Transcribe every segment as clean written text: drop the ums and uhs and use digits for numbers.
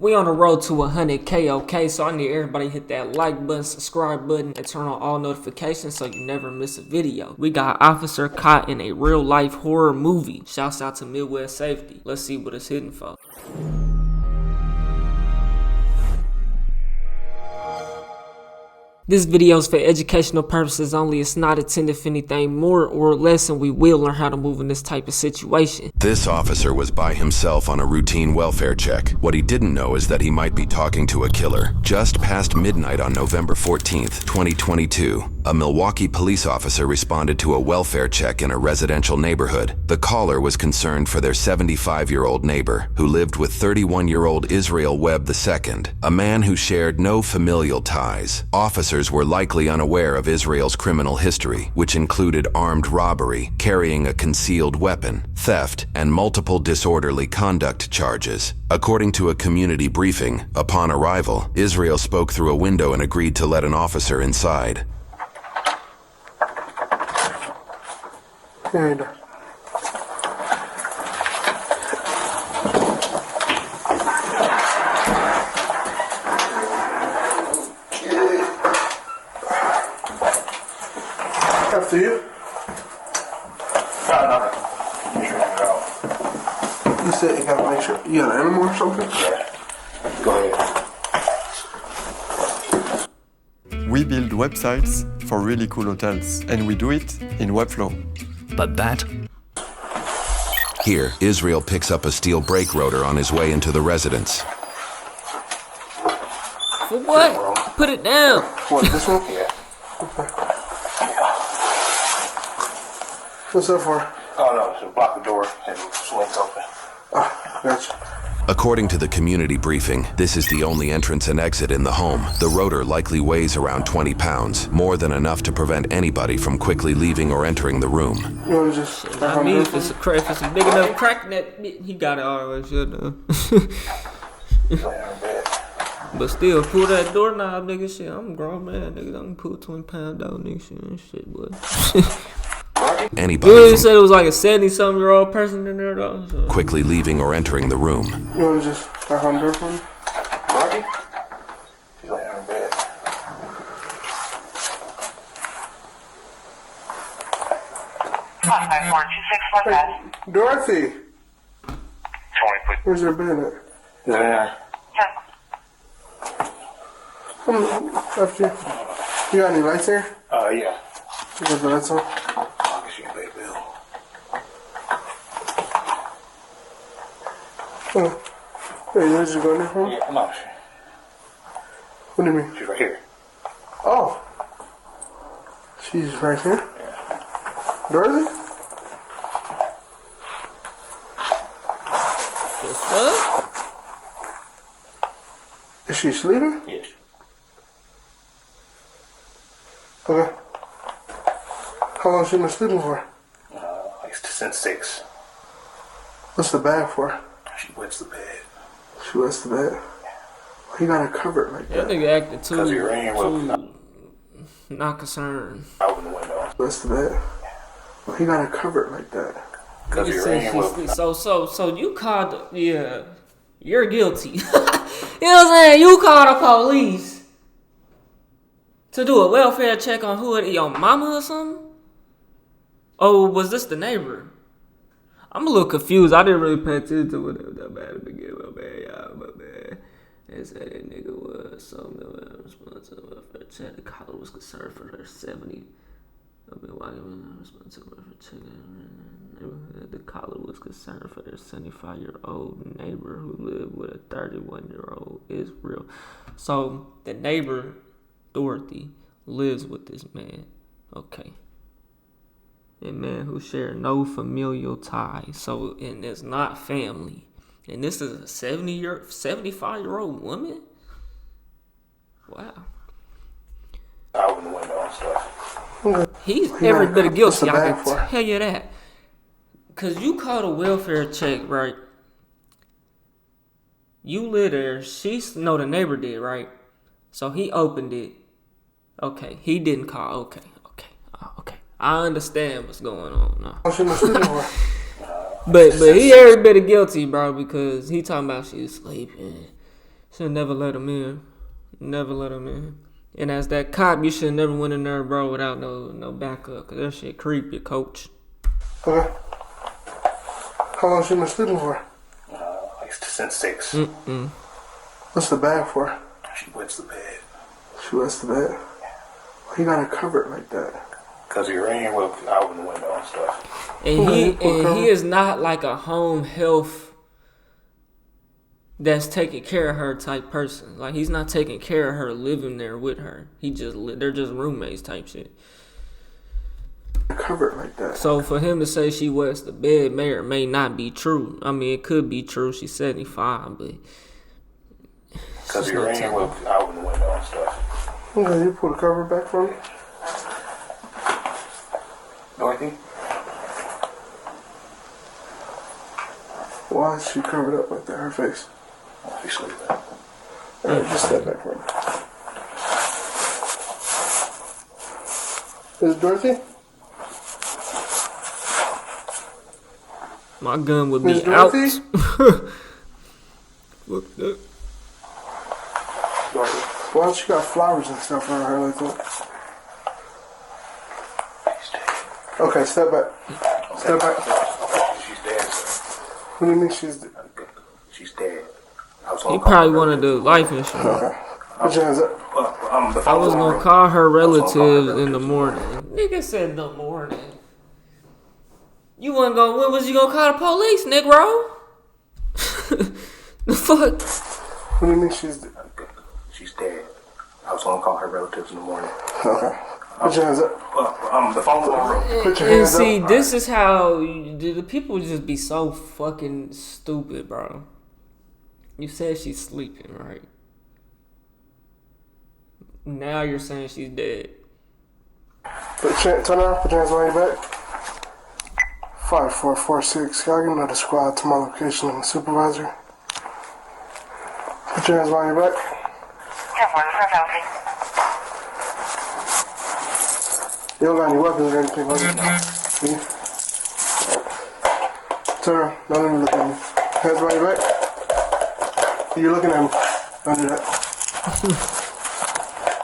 We on the road to 100K, okay? So I need everybody to hit that like button, subscribe button, and turn on all notifications so you never miss a video. We got officer caught in a real life horror movie. Shouts out to Midwest Safety. Let's see what it's hitting for. This video is for educational purposes only. It's not intended for anything more or less, and we will learn how to move in this type of situation. This officer was by himself on a routine welfare check. What he didn't know is that he might be talking to a killer. Just past midnight on November 14th, 2022, a Milwaukee police officer responded to a welfare check in a residential neighborhood. The caller was concerned for their 75-year-old neighbor, who lived with 31-year-old Israel Webb II, a man who shared no familial ties. Officers were likely unaware of Israel's criminal history, which included armed robbery, carrying a concealed weapon, theft, and multiple disorderly conduct charges. According to a community briefing, upon arrival, Israel spoke through a window and agreed to let an officer inside. And after you. No. You said you gotta make sure you got an animal or something? Yeah. Go ahead. We build websites for really cool hotels, and we do it in Webflow. But that... Here, Israel picks up a steel brake rotor on his way into the residence. For what? Put it down. What, this one? Yeah. Okay. What's that for? Oh no, to block the door and swings open. Ah, gotcha. According to the community briefing, this is the only entrance and exit in the home. The rotor likely weighs around 20 pounds, more than enough to prevent anybody from quickly leaving or entering the room. You wanna just... I mean, if it's a big enough crack in that, he got it all the way shut down. But still, pull that doorknob, nigga. Shit, I'm a grown man, nigga. I'm gonna pull 20 pound out, nigga. Shit, boy. Anybody You said it was like a 70-something-year-old person in there, though. So. quickly leaving or entering the room. You wanna just knock on the door for me? Marty? She's laying on her bed. Hey, Dorothy! Where's your bed at? Is it in there? After you. You got any lights here? Yeah. You got the lights on? I guess you can pay the bill. Oh. Hey, you just go in there for me? Yeah, no, What do you mean? she's right here. Oh. She's right here? Yeah. Dorothy? What's up? Is she sleeping? Yes. Okay. How long has she been sleeping for? Like since 6. What's the bag for? She wets the bed. She wets the bed. Why you gotta cover it like That that? nigga acting too not concerned. Open the window. Wets the bed. Why you gotta cover it like that? Because Nigga you're said in she's so you called you're guilty. You know what I'm saying? You called the police to do a welfare check on who, your mama or something? Oh, was this the neighbor? I'm a little confused. I didn't really pay attention to whatever that bad to begin with, man. Y'all, my man. They said that nigga was so responsible to the welfare check. The caller was concerned for their 70. The caller was concerned for their 75-year-old neighbor who lived with a 31-year-old Israel. So the neighbor, Dorothy, lives with this man. Okay. A man who shared no familial ties. So, and it's not family. And this is a 75-year-old woman? Wow. I open the window and stuff. He's every bit of guilty, I bag can for? tell you that. Because you called a welfare check, right? You live there. The neighbor did, right? So he opened it. Okay, he didn't call. Okay. I understand what's going on now. How she been sleeping for? But he every bit of guilty, bro, because he talking about she was sleeping Should never let him in. Never let him in. And as that cop, you should never went in there, bro, without no backup. Cause that shit creepy, coach. Okay. How long she been sleeping for? Like since 6. What's the bag for? She wets the bed. She wets the bed? Why you got it covered like that? Cause it rained, well, I opened the window and stuff. And he is not like a home health that's taking care of her type person. Like, he's not taking care of her, living there with her. They're just roommates type shit. Covered like that. So for him to say she wets the bed may or may not be true. I mean, it could be true. She's 75, but cause it rained, well, I opened the window and stuff. Okay, you pull the cover back for me. Dorothy? Why is she covered up like that? Her face. She's sleeping. Alright, just step back for me. Is it Dorothy? my gun would be Miss out. Dorothy? Look that. Why don't she got flowers and stuff around her like that? She's dead. Okay, step back. Step back. She's dead, sir. What do you mean she's dead? She's dead. He probably wanted the life insurance. Okay. Put your hands up. I was gonna call her relatives in the morning. Nigga said the morning. You wasn't gonna. When was you gonna call the police, Negro? The fuck? What do you mean she's dead? She's dead. I was gonna call her relatives in the morning. Okay. Put your hands up. The phone's on the road. Put your And hands see, up. this is how the people just be so fucking stupid, bro. You said she's sleeping, right? Now you're saying she's dead. Turn around. Put your hands on your back. 5446. Y'all get another squad to my location. I'm the supervisor. Put your hands on your back. You don't got any weapons or anything like that. See? Turn around. Don't even look at me. Hands behind your back. You're looking at me. Don't do that.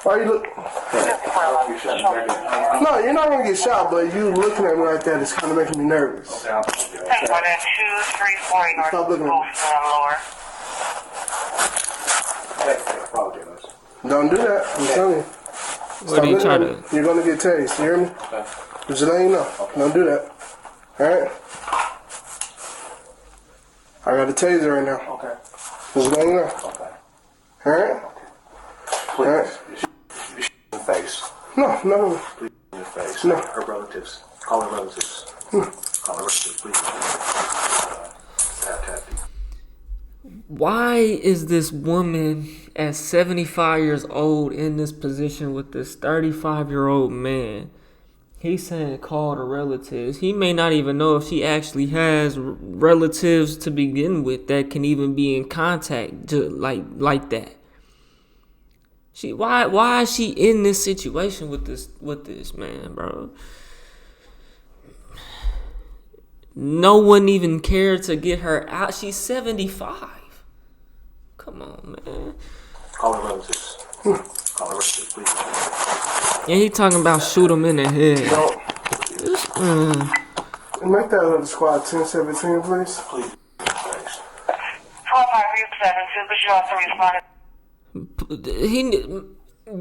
Why you look? No, you're not gonna get shot, but you looking at me like that is kind of making me nervous. Stop looking at me. Don't do that. I'm telling you. What are you trying to? You're gonna get tased. You hear me? Just letting you know. Don't do that. Alright? I got a taser right now. Okay. Just letting you know. Okay. Alright? Please. In the face. No. Please in the face. No. Her relatives. Call her relatives. Call her relatives, please. Tap. Why is this woman at 75 years old in this position with this 35-year-old man? He's saying call the relatives. He may not even know if she actually has relatives to begin with that can even be in contact like that. Why is she in this situation with this man, bro? No one even cared to get her out. She's 75. Come on, man. Call her relatives. Call her relatives, please. And he talking about shoot him in the head. Make that other squad 1017, please. Please. 4572, but you also responded.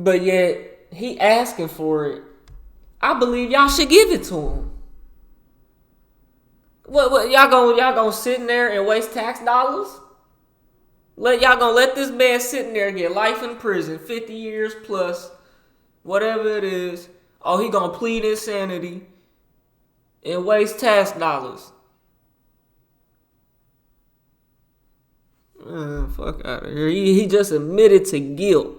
But yet he asking for it. I believe y'all should give it to him. What y'all gonna sit in there and waste tax dollars? Y'all gonna let this man sit in there and get life in prison, 50 years plus, whatever it is. Oh, he gonna plead insanity and waste tax dollars. Fuck out of here. He just admitted to guilt.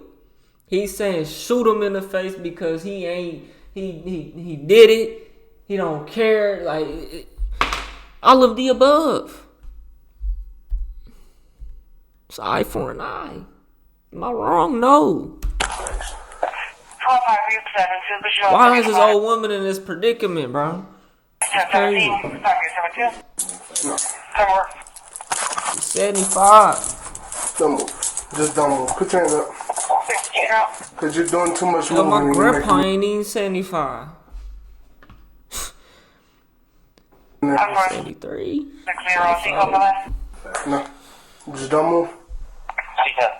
He's saying shoot him in the face because he did it. He don't care. Like, all of the above. It's eye for an eye. Am I wrong? No. 4572, but you also Why is this old woman in this predicament, bro? 1017, 572. Come work. She's 75. Don't move. Just don't move. Put your hands up. Get out. Because you're doing too much Yo, moving. my and you're grandpa making- ain't even 75. Convoy. 73. 60, seatbelt behind. No. Just don't move. Seatbelt.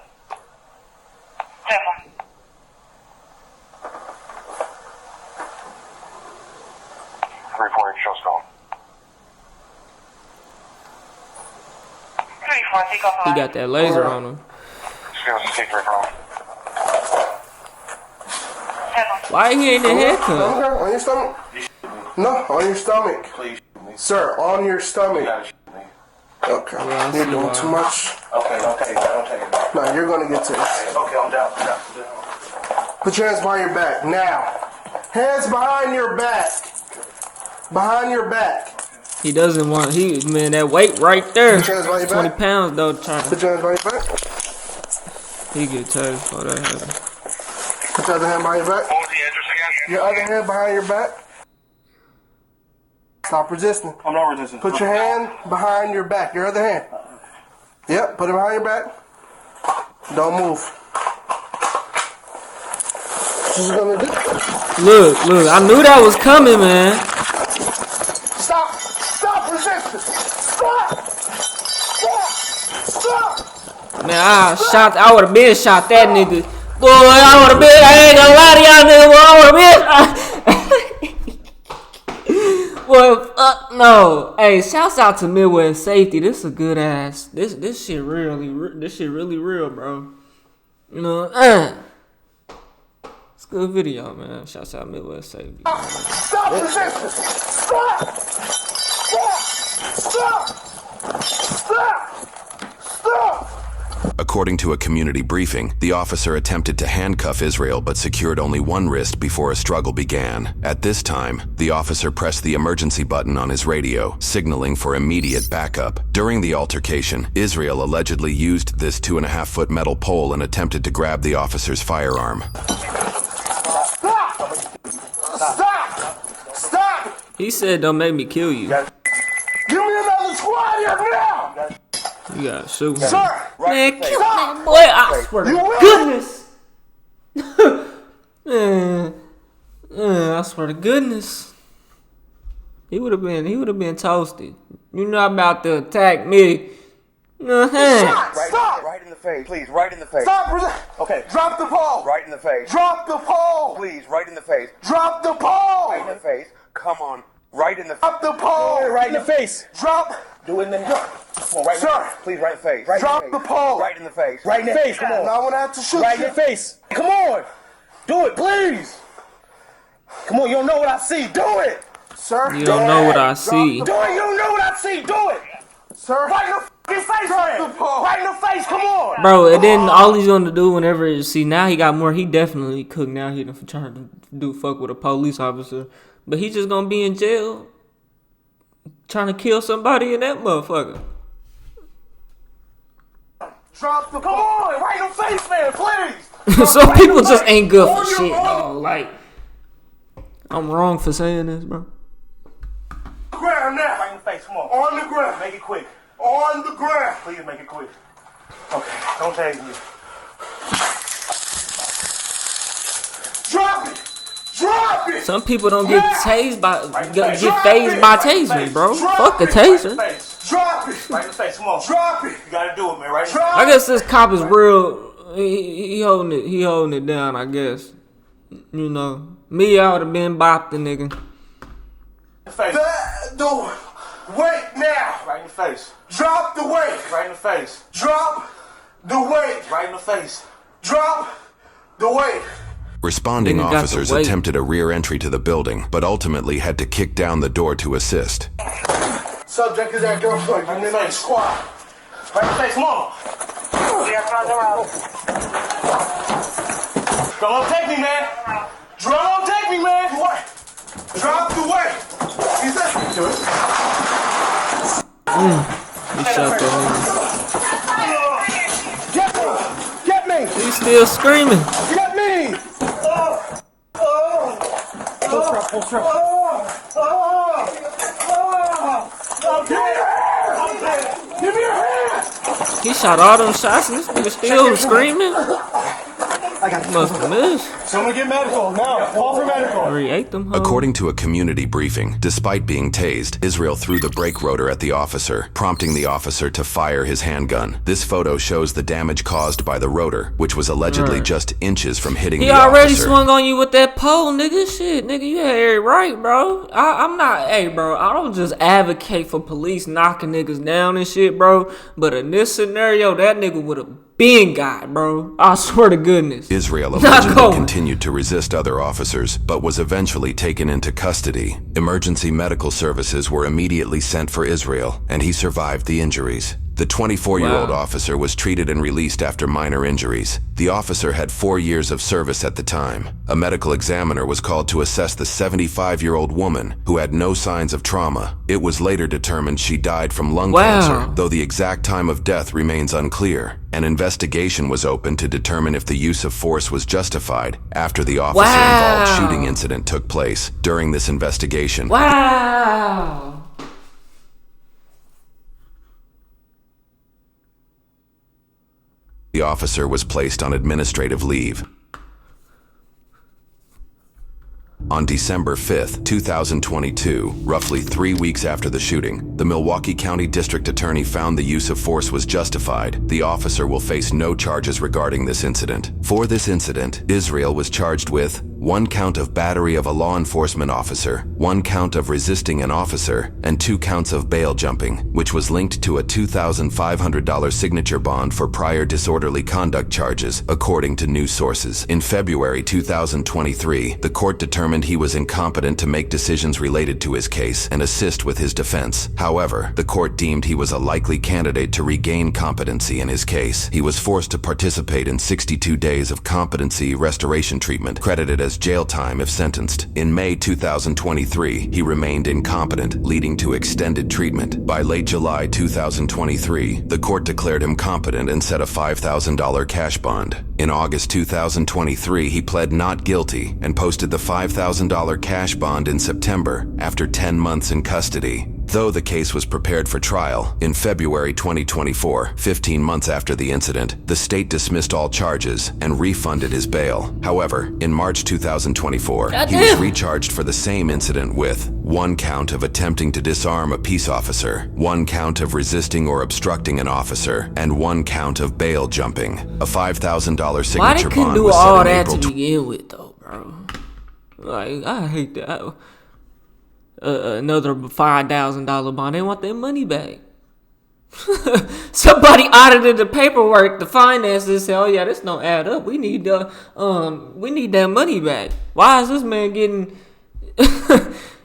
10-4. Show's going. 3-4, seatbelt He behind. got that laser on him. Why he ain't in haircut? Okay, on your stomach. No, on your stomach. Please. Sir, on your stomach. Okay. Yeah, I You're see doing why. too much. Okay, don't take it. No, you're going to get tased. Okay, I'm down. Put your hands behind your back. Now. Hands behind your back. Behind your back. He doesn't want, man, that weight right there. Put your hands behind your 20 back. pounds though, trying Put to, your hands behind your back. he get tased for that happen. Put your other hand behind your back. What was the address again? Your other hand behind your back. Stop resisting. I'm not resisting. Put your hand behind your back. Your other hand. Yep, put it behind your back. Don't move. She's gonna do. Look, I knew that was coming, man. Stop resisting. Stop. Man, I would have been shot that nigga. Boy, I would have been, I ain't gonna lie to y'all nigga, boy, I would have been. Boy, fuck no. Hey, shouts out to Midwest Safety. This is a good ass. This shit really real, bro. You know, it's a good video, man. Shouts out Midwest Safety. Stop resisting. Stop. According to a community briefing, the officer attempted to handcuff Israel but secured only one wrist before a struggle began. At this time, the officer pressed the emergency button on his radio, signaling for immediate backup. During the altercation, Israel allegedly used this 2.5-foot metal pole and attempted to grab the officer's firearm. Stop. He said, "Don't make me kill you." Give me another squad here now. You gotta shoot me. Sir. Man, kill that boy. I swear to goodness. man, I swear to goodness. He would have been toasted. You know about to attack me. Stop. Right in the face, please. Right in the face. Stop. Okay. Drop the pole. Right in the face. Drop the pole. Please. Right in the face. Drop the pole. Right in the face. Come on. Right in the face. Drop the pole. Right in the face. Drop. Do it in the head. Come on, right in the Sir. face. Please, right in the face. Right Drop in the face. pole. Right in the face. Right in the face. Come on. Now I'm gonna have to shoot Right you. in the face. Come on. Do it, please. Come on, you don't know what I see. Do it. Sir. You don't know what I see. Do it. You don't know what I see. Do it. Sir. Right in the face, man. the pole. Right in the face. Come on. Bro, and then all he's gonna do whenever, see, now he got more, he definitely cooked now. He done trying to do fuck with a police officer. But he just gonna be in jail trying to kill somebody in that motherfucker. Drop the pole. Come on. Right in the face, man. Please. Some people just ain't good for shit, dog. Like, I'm wrong for saying this, bro. Ground now. Right in the face. Come on. On the ground. Make it quick. On the ground. Please make it quick. Okay. Don't tase me. Drop it. Drop it. Some people don't get tased by get phased by tasers, bro. Fuck a taser. Drop it. Right in the face. Come on. Drop it. You gotta do it, man. Right in the Drop I guess this cop is real. He holding it down. I guess. You know, me, I would have been bopped the nigga. face. The weight now. Right in the face. Drop the weight. Right in the face. Drop the weight. Right in the face. Drop the weight. Responding Nigga got the officers weight. attempted a rear entry to the building, but ultimately had to kick down the door to assist. Subject is at gunpoint. Right in You're the in the face. squad. Right in the face. Come on. We are on the road. Don't take me, man. Don't take me, man. What? Drop the weight. He said. He shot that Get me. nigga. He's still screaming. Get me. Give me your hand. He shot all them shots and this nigga still screaming. I got Must have missed. Someone get medical now. Call for medical. Or he ate them hoes. According to a community briefing, despite being tased, Israel threw the brake rotor at the officer, prompting the officer to fire his handgun. This photo shows the damage caused by the rotor, which was allegedly just inches from hitting He the already officer. swung on you with that pole, nigga. Shit, nigga, you had it right, bro. I'm not, hey, bro, I don't just advocate for police knocking niggas down and shit, bro. But in this scenario, that nigga would have been got, bro. I swear to goodness. Israel Not allegedly going. continued to resist other officers, but was eventually taken into custody. Emergency medical services were immediately sent for Israel, and he survived the injuries. The 24-year-old Wow. officer was treated and released after minor injuries. The officer had 4 years of service at the time. A medical examiner was called to assess the 75-year-old woman, who had no signs of trauma. It was later determined she died from lung Wow. cancer, though the exact time of death remains unclear. An investigation was opened to determine if the use of force was justified after the officer-involved Wow. shooting incident took place. During this investigation, Wow. the officer was placed on administrative leave. On December 5th, 2022, roughly 3 weeks after the shooting, the Milwaukee County District Attorney found the use of force was justified. The officer will face no charges regarding this incident. For this incident, Israel was charged with 1 count of battery of a law enforcement officer, 1 count of resisting an officer, and 2 counts of bail jumping, which was linked to a $2,500 signature bond for prior disorderly conduct charges, according to news sources. In February 2023, the court determined he was incompetent to make decisions related to his case and assist with his defense. However, the court deemed he was a likely candidate to regain competency in his case. He was forced to participate in 62 days of competency restoration treatment, credited as jail time if sentenced. In May 2023, he remained incompetent, leading to extended treatment. By late July 2023, the court declared him competent and set a $5,000 cash bond. In August 2023, he pled not guilty and posted the $5,000 cash bond in September after 10 months in custody. Though the case was prepared for trial, in February 2024, 15 months after the incident, the state dismissed all charges and refunded his bail. However, in March 2024, he was recharged for the same incident with 1 count of attempting to disarm a peace officer, 1 count of resisting or obstructing an officer, and 1 count of bail jumping. A $5,000 Why signature they couldn't bond do was all set in that April. to begin with, though, bro? Like, I hate that. Another $5,000 bond. They want their money back. Somebody audited the paperwork, the finances. Say, "Oh yeah, this don't add up. We need that money back." Why is this man getting?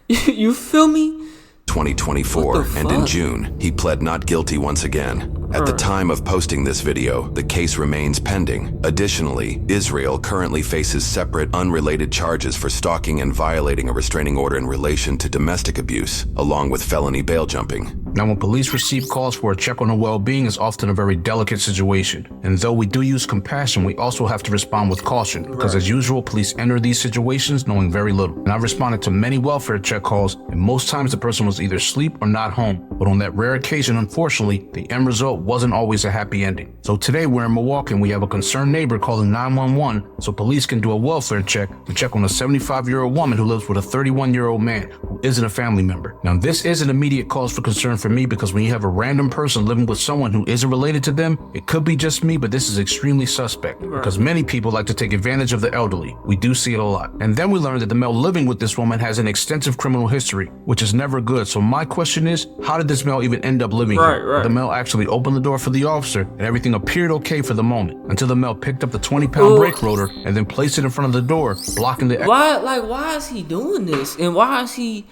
You feel me? 2024, and in fuck? June, he pled not guilty once again. At the time of posting this video, the case remains pending. Additionally, Israel currently faces separate, unrelated charges for stalking and violating a restraining order in relation to domestic abuse, along with felony bail jumping. Now, when police receive calls for a check on their well-being, it's often a very delicate situation. And though we do use compassion, we also have to respond with caution, because as usual, police enter these situations knowing very little. And I've responded to many welfare check calls, and most times the person was either asleep or not home. But on that rare occasion, unfortunately, the end result wasn't always a happy ending. So today we're in Milwaukee and we have a concerned neighbor calling 911 so police can do a welfare check to check on a 75-year-old woman who lives with a 31-year-old man who isn't a family member. Now, this is an immediate cause for concern for me, because when you have a random person living with someone who isn't related to them, it could be just me, but this is extremely suspect because many people like to take advantage of the elderly. We do see it a lot. And then we learned that the male living with this woman has an extensive criminal history, which is never good. So my question is, how did this male even end up living here? Right. The male actually opened the door for the officer and everything appeared okay for the moment until the male picked up the 20-pound brake rotor and then placed it in front of the door, blocking the Why is he doing this? And why is he?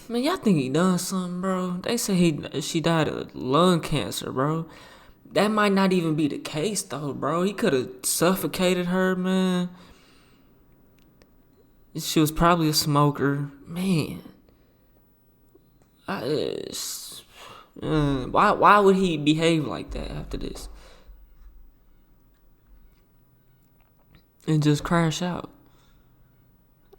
Man, y'all think he done something, bro? They say she died of lung cancer, bro. That might not even be the case, though, bro. He could have suffocated her, man. She was probably a smoker, man. Why would he behave like that after this? And just crash out.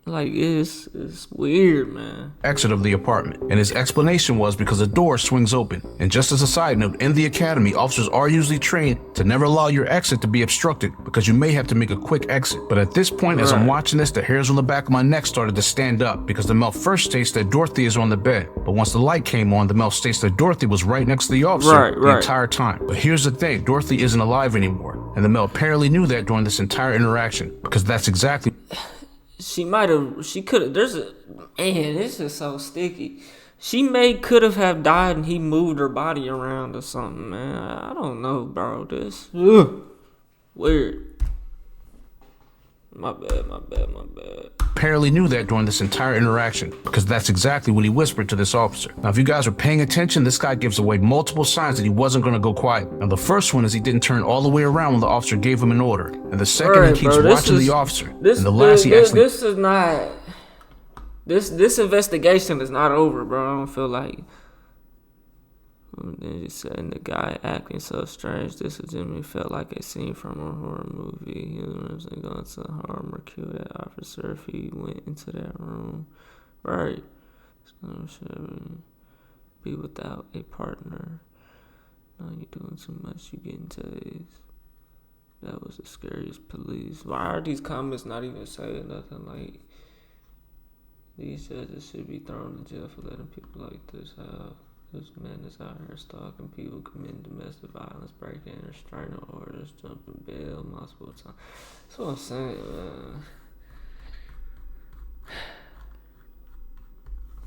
Like, it's weird, man. Exit of the apartment, and his explanation was because the door swings open. And just as a side note, in the academy, officers are usually trained to never allow your exit to be obstructed because you may have to make a quick exit. But at this point, as I'm watching this, the hairs on the back of my neck started to stand up because the male first states that Dorothy is on the bed. But once the light came on, the male states that Dorothy was right next to the officer the entire time. But here's the thing, Dorothy isn't alive anymore. And the male apparently knew that during this entire interaction because that's exactly... She could have, man, this is so sticky. She could have died and he moved her body around or something, man. I don't know, bro. This, weird. My bad. Apparently knew that during this entire interaction because that's exactly what he whispered to this officer. Now, if you guys are paying attention, this guy gives away multiple signs that he wasn't going to go quiet. Now, the first one is he didn't turn all the way around when the officer gave him an order. And the second, he keeps watching the officer. And the last, he actually... This is not... This investigation is not over, bro. I don't feel like... Then he said, and the guy acting so strange, this legitimately felt like a scene from a horror movie. He was going to harm or kill that officer if he went into that room. Right. So should be without a partner. No, you're doing too much, you getting tased. That was the scariest police. Why are these comments not even saying nothing like these judges should be thrown in jail for letting people like this out? This man is out here stalking people, committing domestic violence, breaking restraining orders, jumping bail multiple times. That's what I'm saying, man.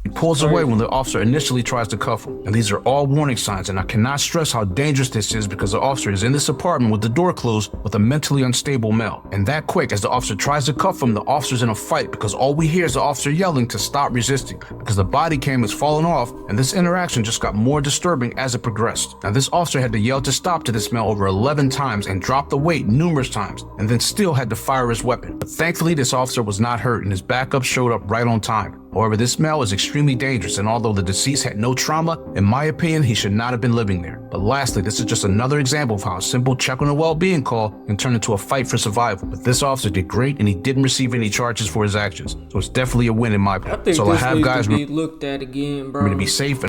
He pulls away when the officer initially tries to cuff him. And these are all warning signs, and I cannot stress how dangerous this is because the officer is in this apartment with the door closed with a mentally unstable male. And that quick, as the officer tries to cuff him, the officer's in a fight because all we hear is the officer yelling to stop resisting because the body cam has fallen off, and this interaction just got more disturbing as it progressed. Now, this officer had to yell to stop to this male over 11 times and drop the weight numerous times, and then still had to fire his weapon. But thankfully, this officer was not hurt, and his backup showed up right on time. However, this male is extremely dangerous, and although the deceased had no trauma, in my opinion, he should not have been living there. But lastly, this is just another example of how a simple check on a well-being call can turn into a fight for survival. But this officer did great, and he didn't receive any charges for his actions. So it's definitely a win in my opinion. I think so this I have needs guys to be looked at again, bro. To be safe.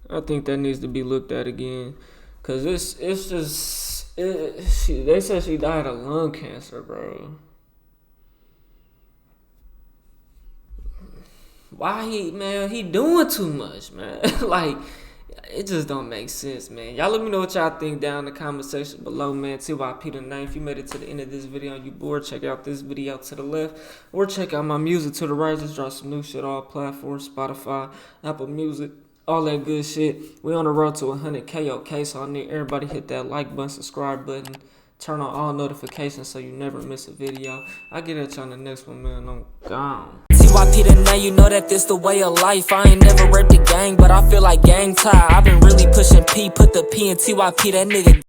I think that needs to be looked at again. Because they said she died of lung cancer, bro. Why he doing too much, man. Like, it just don't make sense, man. Y'all let me know what y'all think down in the comment section below, man. TYP the name. If you made it to the end of this video and you bored, check out this video to the left. Or check out my music to the right. Just drop some new shit, all platforms, Spotify, Apple Music, all that good shit. We on the road to 100K, okay? So I need everybody hit that like button, subscribe button. Turn on all notifications so you never miss a video. I'll get at you on the next one, man. I'm gone. TYP the name, you know that this the way of life. I ain't never raped the gang, but I feel like gang tie. I've been really pushing P, put the P in TYP, that nigga.